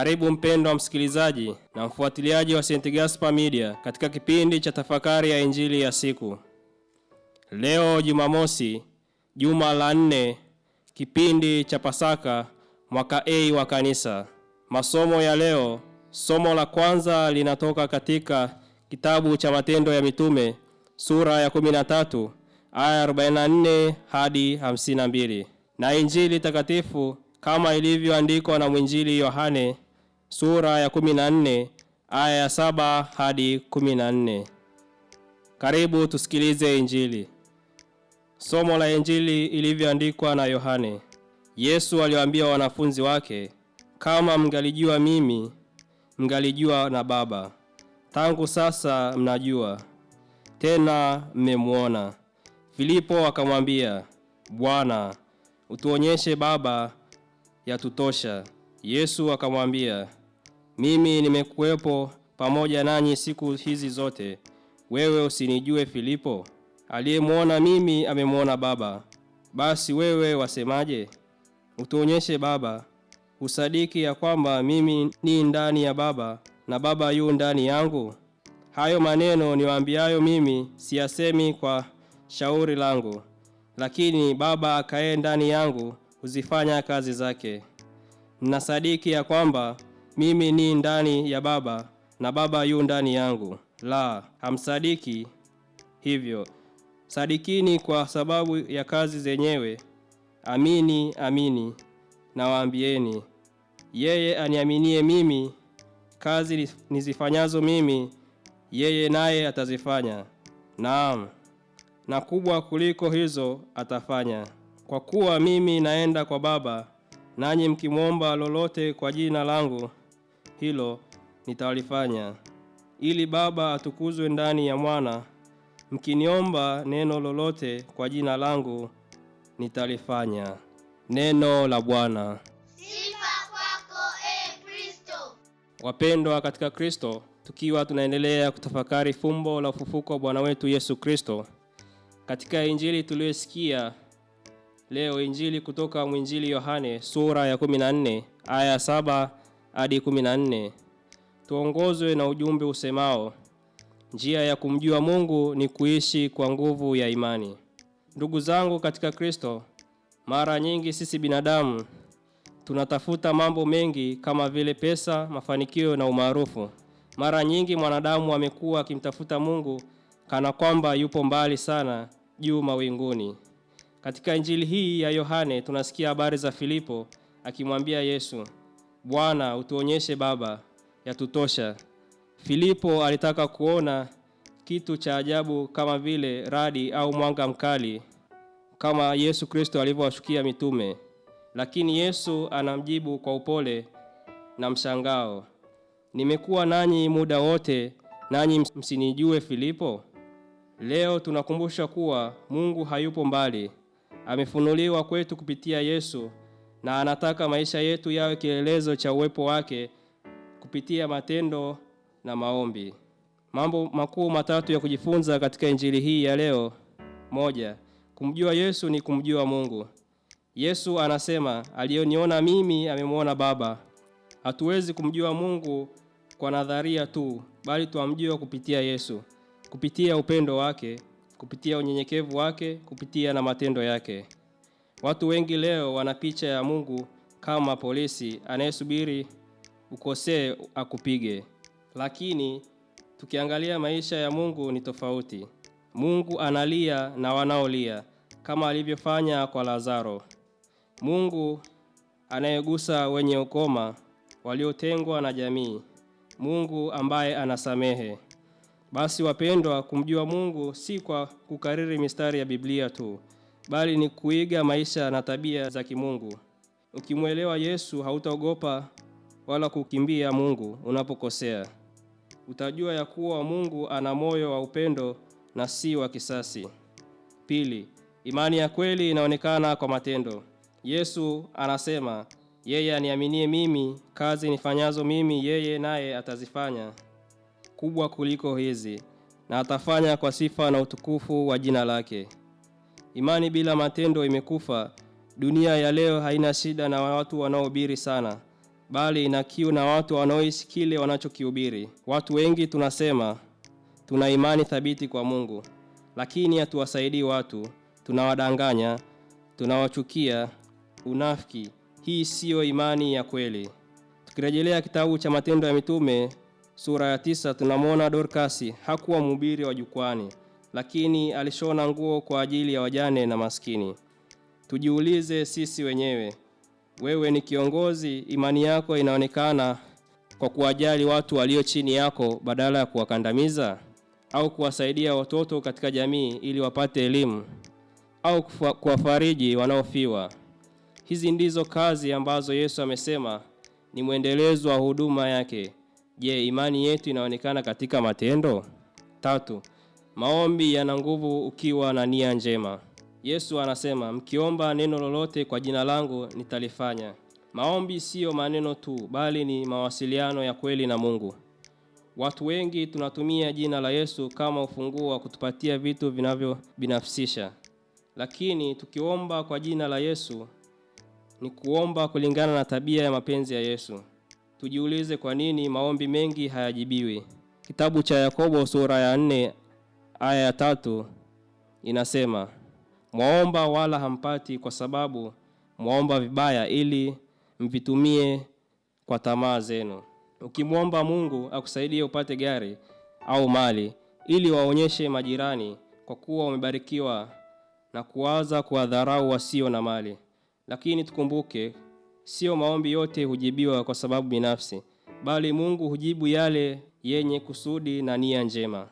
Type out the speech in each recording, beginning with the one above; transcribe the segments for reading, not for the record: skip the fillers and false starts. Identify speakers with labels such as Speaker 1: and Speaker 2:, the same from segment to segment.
Speaker 1: Karibu mpendwa msikilizaji na mfuatiliaji wa St. Gaspar Media katika kipindi cha tafakari ya Injili ya siku. Leo Jumamosi, juma la 4, kipindi cha Pasaka, mwaka A wa kanisa. Masomo ya leo, somo la kwanza linatoka katika kitabu cha Matendo ya Mitume, sura ya 13, aya 44 hadi 52. Na Injili takatifu kama ilivyoandikwa na mwinjili Yohane, sura ya 14, aya ya 7 hadi 14. Karibu tusikilize Injili. Somo la Injili ilivyoandikwa na Yohane. Yesu aliwaambia wanafunzi wake, kama mngalijua mimi, mngalijua na Baba. Tangu sasa mnajua, tena mmemuona. Filipo akamwambia, Bwana, utuonyeshe Baba, yatutosha. Yesu akamwambia, mimi nimekuwepo pamoja nanyi siku hizi zote, wewe usinijue Filipo? Aliyemuona mimi amemuona Baba. Basi wewe wasemaje, utuonyeshe Baba? Usadiki ya kwamba mimi ni ndani ya Baba na Baba yu ndani yangu? Hayo maneno niwaambiayo mimi siyasemi kwa shauri langu, lakini Baba akae ndani yangu huzifanya kazi zake. Nasadiki ya kwamba mimi ni ndani ya Baba na Baba yu ndani yangu. La, hamsadiki hivyo. Sadikini kwa sababu ya kazi zenyewe. Amini, amini nawaambieni, yeye aniaminie mimi, kazi nizifanyazo mimi, yeye naye atazifanya. Naam, na kubwa kuliko hizo atafanya, kwa kuwa mimi naenda kwa Baba, nanyi mkimwomba lolote kwa jina langu, hilo nitalifanya, ili Baba atukuzwe ndani ya Mwana. Mkiniomba neno lolote kwa jina langu, nitalifanya. Neno la Bwana.
Speaker 2: Sifa kwako Kristo.
Speaker 1: Wapendwa katika Kristo, tukiwa tunaendelea kutafakari fumbo la ufufuko wa Bwana wetu Yesu Kristo, katika Injili tuliyosikia leo, Injili kutoka mwinjili Yohane, sura ya 14, aya 7 hadi 14, tuongozwe na ujumbe usemao, njia ya kumjua Mungu ni kuishi kwa nguvu ya imani. Ndugu zangu katika Kristo, mara nyingi sisi binadamu tunatafuta mambo mengi kama vile pesa, mafanikio na umaarufu. Mara nyingi mwanadamu amekuwa akimtafuta Mungu kana kwamba yupo mbali sana juu mawinguni. Katika Injili hii ya Yohane tunasikia habari za Filipo akimwambia Yesu, Bwana, utuonyeshe Baba, yatutosha. Filipo alitaka kuona kitu cha ajabu kama vile radi au mwanga mkali kama Yesu Kristo alivyowashukia mitume. Lakini Yesu anamjibu kwa upole na mshangao, nimekuwa nanyi muda wote, nanyi msinijue Filipo? Leo tunakumbusha kuwa Mungu hayupo mbali. Amefunuliwa kwetu kupitia Yesu, na anataka maisha yetu yawe kielelezo cha uwepo wake kupitia matendo na maombi. Mambo makuu matatu ya kujifunza katika Injili hii ya leo. 1. Kumjua Yesu ni kumjua Mungu. Yesu anasema, aliyoniona mimi amemuona Baba. Hatuwezi kumjua Mungu kwa nadharia tu, bali tuamjua kupitia Yesu, kupitia upendo wake, kupitia unyenyekevu wake, kupitia na matendo yake. Watu wengi leo wana picha ya Mungu kama polisi anayesubiri ukosee akupige. Lakini tukiangalia maisha ya Mungu ni tofauti. Mungu analia na wanaolia kama alivyofanya kwa Lazaro. Mungu anayegusa wenye ukoma, waliotengwa na jamii. Mungu ambaye anasamehe. Basi wapendwa, kumjua Mungu si kwa kukariri mistari ya Biblia tu, bali ni kuiga maisha na tabia za kimungu. Ukimwelewa Yesu, hautaogopa wala kukimbia Mungu unapokosea. Utajua ya kuwa Mungu ana moyo wa upendo na si wa kisasi. 2. Imani ya kweli inaonekana kwa matendo. Yesu anasema, yeye aniaminie mimi, kazi nifanyazo mimi yeye naye atazifanya, kubwa kuliko hizi, na atafanya kwa sifa na utukufu wa jina lake. Imani bila matendo imekufa. Dunia ya leo haina shida na watu wanaohubiri sana, bali ina kiu na watu wanaoishi kile wanachokihubiri. Watu wengi tunasema tuna imani thabiti kwa Mungu, lakini hatuwasaidii watu, tunawadanganya, tunawachukia. Unafiki, hii siyo imani ya kweli. Tukirejelea kitabu cha Matendo ya Mitume sura ya 9, tunamwona Dorkasi hakuwa mhubiri wa jukwani, lakini alishona nguo kwa ajili ya wajane na maskini. Tujiulize sisi wenyewe, wewe ni kiongozi, imani yako inaonekana kwa kuwajali watu walio chini yako badala ya kuwakandamiza, au kuwasaidia watoto katika jamii ili wapate elimu, au kuwafariji wanaofiwa? Hizi ndizo kazi ambazo Yesu amesema ni mwendelezo wa huduma yake. Je, imani yetu inaonekana katika matendo? 3. Maombi yana nguvu ukiwa na nia njema. Yesu anasema, mkiomba neno lolote kwa jina langu nitalifanya. Maombi siyo maneno tu, bali ni mawasiliano ya kweli na Mungu. Watu wengi tunatumia jina la Yesu kama ufunguo wa kutupatia vitu vinavyobinafsisha. Lakini tukiomba kwa jina la Yesu ni kuomba kulingana na tabia ya mapenzi ya Yesu. Tujiulize kwa nini maombi mengi hayajibiwi. Kitabu cha Yakobo sura ya 4 aya ya 3 inasema, mwaomba wala hampati kwa sababu mwaomba vibaya ili mvitumie kwa tamaa zenu. Ukimwomba Mungu akusaidie upate gari au mali ili waonyeshe majirani kwa kuwa umebarikiwa, na kuwaza kuwadharau wasio na mali. Lakini tukumbuke, sio maombi yote hujibiwa kwa sababu binafsi, bali Mungu hujibu yale yenye kusudi na nia njema.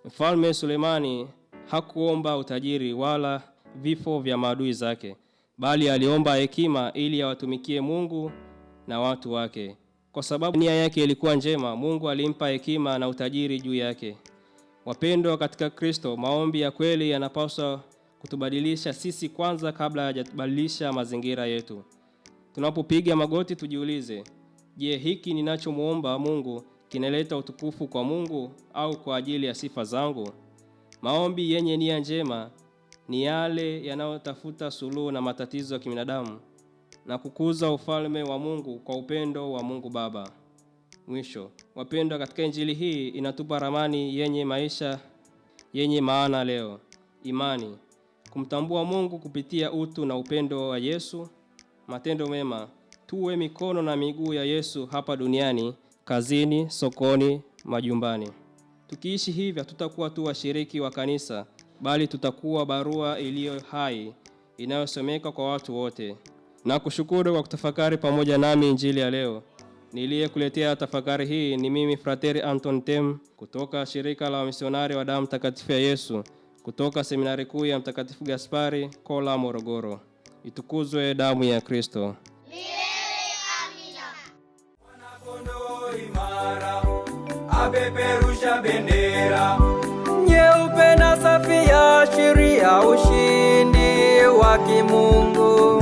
Speaker 1: Mfalme Sulemani hakuomba utajiri wala vifo vya maadui zake, bali aliomba hekima ili awatumikie Mungu na watu wake. Kwa sababu nia yake ilikuwa njema, Mungu alimpa hekima na utajiri juu yake. Wapendwa katika Kristo, maombi ya kweli yanapaswa kutubadilisha sisi kwanza kabla hajabadilisha mazingira yetu. Tunapopiga magoti tujiulize, je, hiki ninachomuomba Mungu kinaleta utukufu kwa Mungu au kwa ajili ya sifa zangu? Maombi yenye nia njema ni yale yanayotafuta suluhu na matatizo ya kibinadamu na kukuza ufalme wa Mungu kwa upendo wa Mungu Baba. Mwisho, wapendwa, katika injili hii inatupa ramani yenye maisha yenye maana leo. Imani, kumtambua Mungu kupitia utu na upendo wa Yesu. Matendo mema, tuwe mikono na miguu ya Yesu hapa duniani, kazini, sokoni, majumbani. Tukiishi hivyo tutakuwa tu washiriki wa kanisa, bali tutakuwa barua iliyo hai inayosomeka kwa watu wote. Na kushukuru kwa kutafakari pamoja nami injili ya leo. Niliyekuletea tafakari hii ni mimi Frateri Anton Tem kutoka shirika la wamisionari wa damu takatifu ya Yesu, kutoka seminari kuu ya Mtakatifu Gaspari, Kola, Morogoro. Itukuzwe damu ya Kristo.
Speaker 2: Milele amina.
Speaker 3: Mwanakondoo imara, apeperusha bendera nyeupe na safi ya sheria, ushindi wa kimungu.